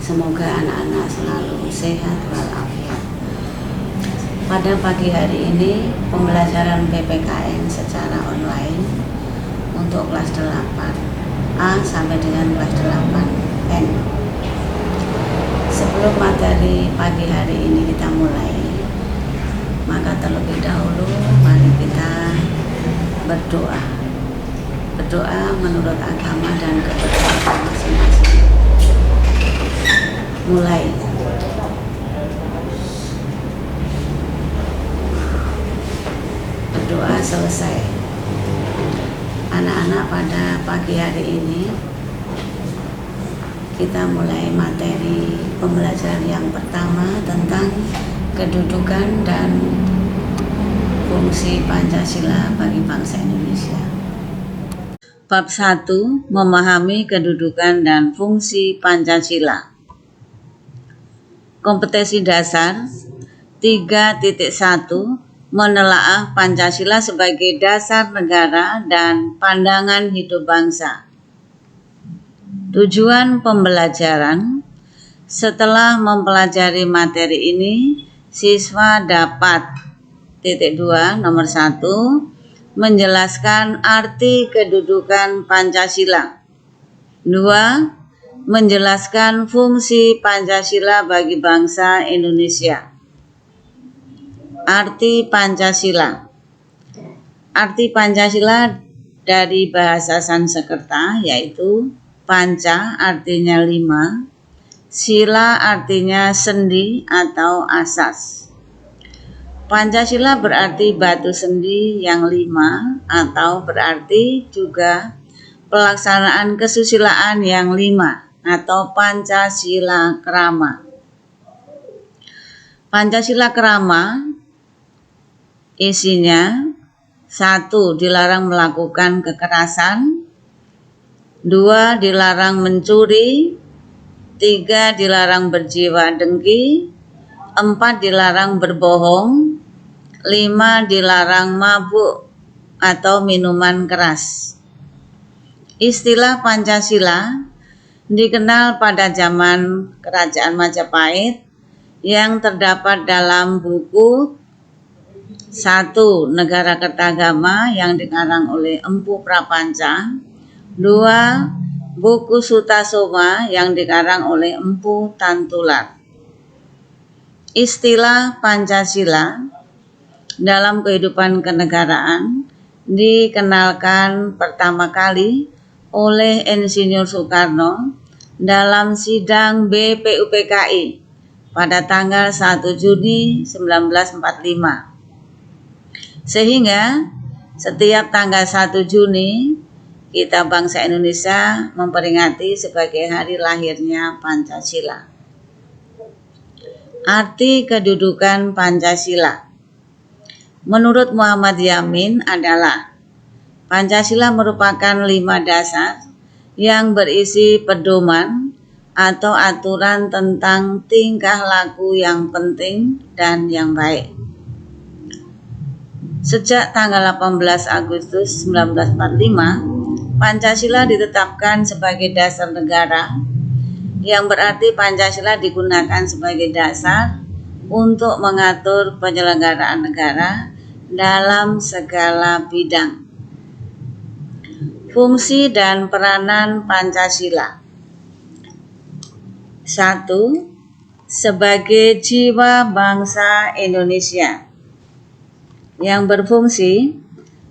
Semoga anak-anak selalu sehat walafiat. Pada pagi hari ini pembelajaran PPKN secara online untuk kelas 8A sampai dengan kelas 8N. Sebelum materi pagi hari ini kita mulai, maka terlebih dahulu mari kita berdoa. Berdoa menurut agama dan kepercayaan masing-masing. Mulai. Berdoa selesai. Anak-anak, pada pagi hari ini kita mulai materi pembelajaran yang pertama tentang kedudukan dan fungsi Pancasila bagi bangsa Indonesia. Bab 1, memahami kedudukan dan fungsi Pancasila. Kompetensi dasar 3.1, menelaah Pancasila sebagai dasar negara dan pandangan hidup bangsa. Tujuan pembelajaran: setelah mempelajari materi ini, siswa dapat 2. Nomor 1, menjelaskan arti kedudukan Pancasila. 2. Menjelaskan fungsi Pancasila bagi bangsa Indonesia. Arti Pancasila. Arti Pancasila dari bahasa Sanskerta yaitu panca artinya 5, sila artinya sendi atau asas. Pancasila berarti batu sendi yang 5 atau berarti juga pelaksanaan kesusilaan yang 5 atau Pancasila Krama. Pancasila Krama isinya: 1. Dilarang melakukan kekerasan. 2. Dilarang mencuri. 3. Dilarang berjiwa dengki. 4. Dilarang berbohong. 5. Dilarang mabuk atau minuman keras. Istilah Pancasila dikenal pada zaman Kerajaan Majapahit yang terdapat dalam buku 1. Negara Kertagama yang dikarang oleh Empu Prapanca. 2. Buku Sutasoma yang dikarang oleh Empu Tantular. Istilah Pancasila dalam kehidupan kenegaraan dikenalkan pertama kali oleh Insinyur Soekarno dalam sidang BPUPKI pada tanggal 1 Juni 1945. Sehingga setiap tanggal 1 Juni kita bangsa Indonesia memperingati sebagai hari lahirnya Pancasila. Arti kedudukan Pancasila menurut Muhammad Yamin adalah: Pancasila merupakan 5 dasar yang berisi pedoman atau aturan tentang tingkah laku yang penting dan yang baik. Sejak tanggal 18 Agustus 1945, Pancasila ditetapkan sebagai dasar negara, yang berarti Pancasila digunakan sebagai dasar untuk mengatur penyelenggaraan negara dalam segala bidang. Fungsi dan peranan Pancasila. 1. Sebagai jiwa bangsa Indonesia yang berfungsi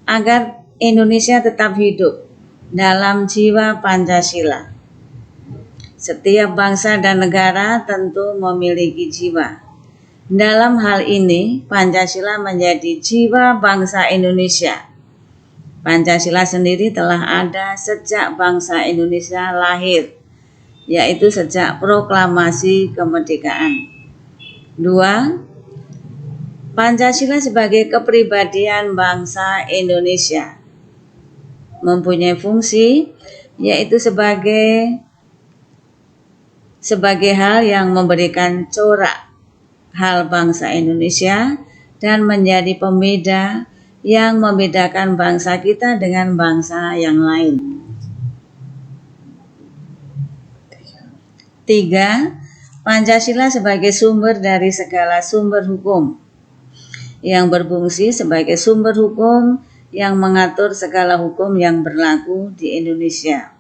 agar Indonesia tetap hidup dalam jiwa Pancasila. Setiap bangsa dan negara tentu memiliki jiwa. Dalam hal ini, Pancasila menjadi jiwa bangsa Indonesia. Pancasila sendiri telah ada sejak bangsa Indonesia lahir, yaitu sejak proklamasi kemerdekaan. 2. Pancasila sebagai kepribadian bangsa Indonesia mempunyai fungsi, yaitu sebagai hal yang memberikan corak hal bangsa Indonesia dan menjadi pembeda yang membedakan bangsa kita dengan bangsa yang lain. 3. Pancasila sebagai sumber dari segala sumber hukum, yang berfungsi sebagai sumber hukum yang mengatur segala hukum yang berlaku di Indonesia.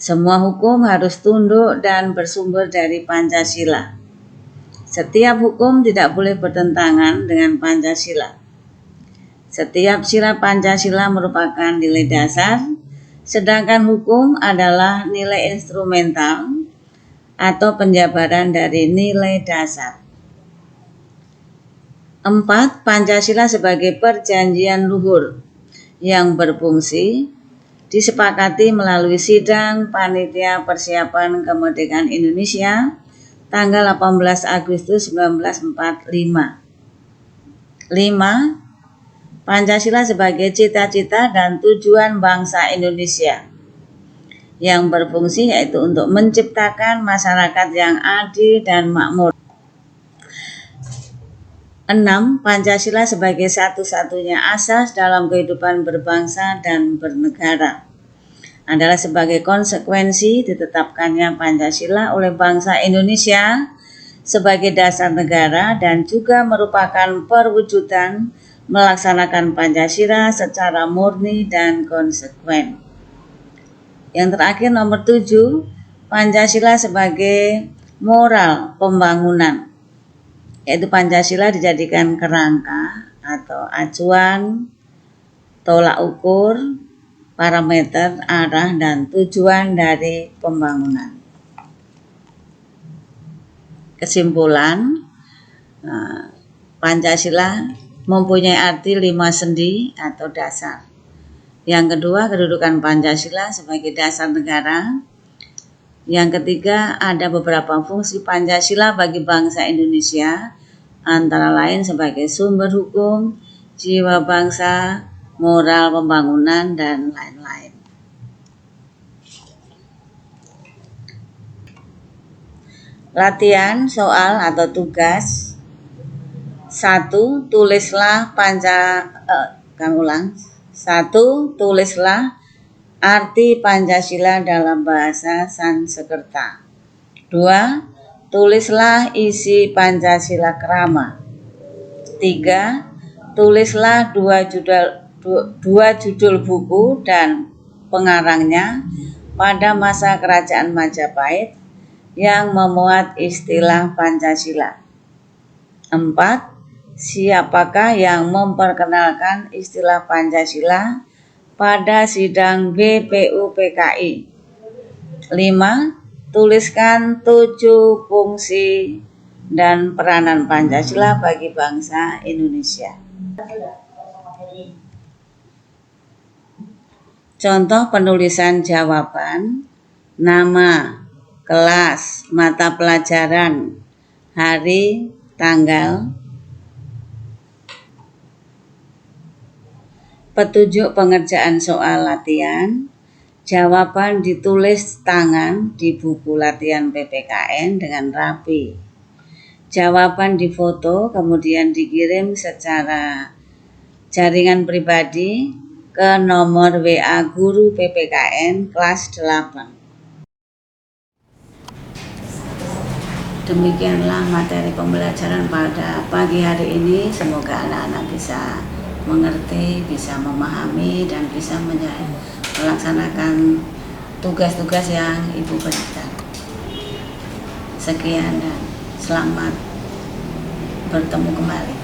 Semua hukum harus tunduk dan bersumber dari Pancasila. Setiap hukum tidak boleh bertentangan dengan Pancasila. Setiap sila Pancasila merupakan nilai dasar, sedangkan hukum adalah nilai instrumental atau penjabaran dari nilai dasar. 4. Pancasila sebagai perjanjian luhur yang berfungsi disepakati melalui sidang Panitia Persiapan Kemerdekaan Indonesia tanggal 18 Agustus 1945. 5. Pancasila sebagai cita-cita dan tujuan bangsa Indonesia yang berfungsi yaitu untuk menciptakan masyarakat yang adil dan makmur. 6. Pancasila sebagai satu-satunya asas dalam kehidupan berbangsa dan bernegara adalah sebagai konsekuensi ditetapkannya Pancasila oleh bangsa Indonesia sebagai dasar negara dan juga merupakan perwujudan melaksanakan Pancasila secara murni dan konsekuen. Yang terakhir nomor 7, Pancasila sebagai moral pembangunan, yaitu Pancasila dijadikan kerangka atau acuan, tolak ukur, parameter, arah, dan tujuan dari pembangunan. Kesimpulan, Pancasila mempunyai arti 5 sendi atau dasar. Yang kedua, kedudukan Pancasila sebagai dasar negara. Yang ketiga, ada beberapa fungsi Pancasila bagi bangsa Indonesia, antara lain sebagai sumber hukum, jiwa bangsa, moral pembangunan, dan lain-lain. Latihan soal atau tugas. 1. Tulislah tulislah arti Pancasila dalam bahasa Sanskerta. 2. Tulislah isi Pancasila Krama. 3. Tulislah dua judul buku dan pengarangnya pada masa Kerajaan Majapahit yang memuat istilah Pancasila. 4. Siapakah yang memperkenalkan istilah Pancasila pada sidang BPUPKI? 5. Tuliskan 7 fungsi dan peranan Pancasila bagi bangsa Indonesia. Contoh penulisan jawaban: nama, kelas, mata pelajaran, hari, tanggal. Petunjuk pengerjaan soal latihan. Jawaban ditulis tangan di buku latihan PPKN dengan rapi. Jawaban difoto kemudian dikirim secara jaringan pribadi ke nomor WA guru PPKN kelas 8. Demikianlah materi pembelajaran pada pagi hari ini. Semoga anak-anak bisa mengerti, bisa memahami, dan bisa melaksanakan tugas-tugas yang Ibu berikan. Sekian dan selamat bertemu kembali.